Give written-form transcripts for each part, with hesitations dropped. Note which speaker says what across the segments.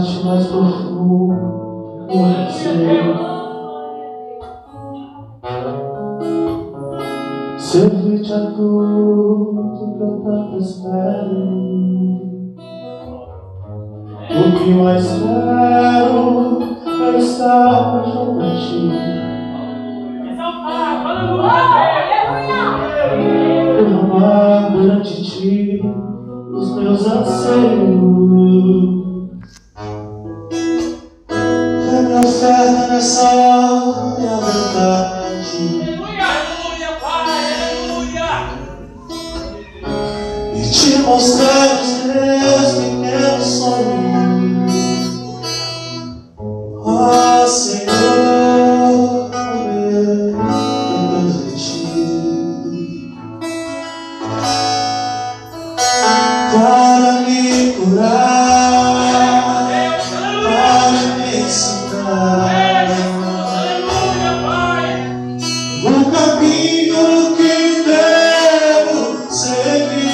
Speaker 1: parte mais profunda do ser. Servir-te a tudo que eu tanto espero. O que mais quero é estar junto a ti. Derramar perante ti os meus anseios. É minha oferta nessa hora e a verdade. E te mostrar os meus pequenos sonhos. Ó Senhor, meu Deus de ti. Para me curar, para me ensinar o caminho que devo seguir.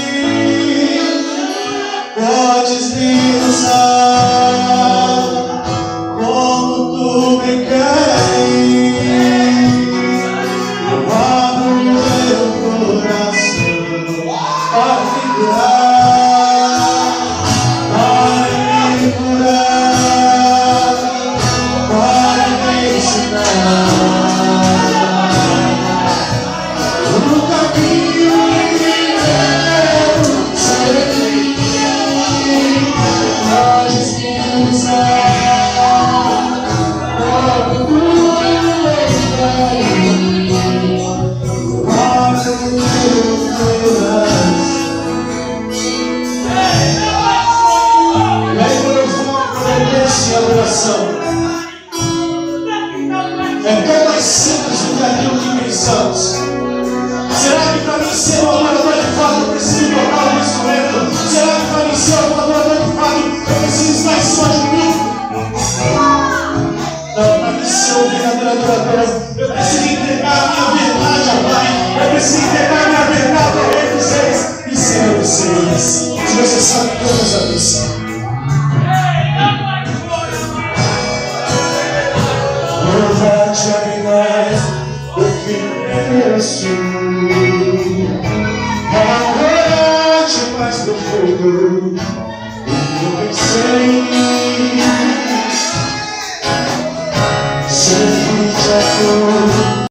Speaker 1: Podes me usar como tu me queres. Eu abro meu coração para me curar, para me curar, para me ensinar o caminho que devo seguir. Podes me usar como tu me queres. Eu abro meu coração. E aí, quando eu for esse adoração, é tão mais simples do que aquilo que pensamos. Será que para mim ser um adorador de fato eu preciso tocar um instrumento? Será que para mim ser um adorador de fato eu preciso estar em cima de mim? Não, para mim ser um verdadeiro adorador, eu preciso entregar a minha verdade ao Pai. Eu preciso entregar a minha verdade ao Rei dos Reis e Senhor dos Senhores. Se você sabe todas as missão. Louva-te a mim mais do que mereço. Amar-te mais profundo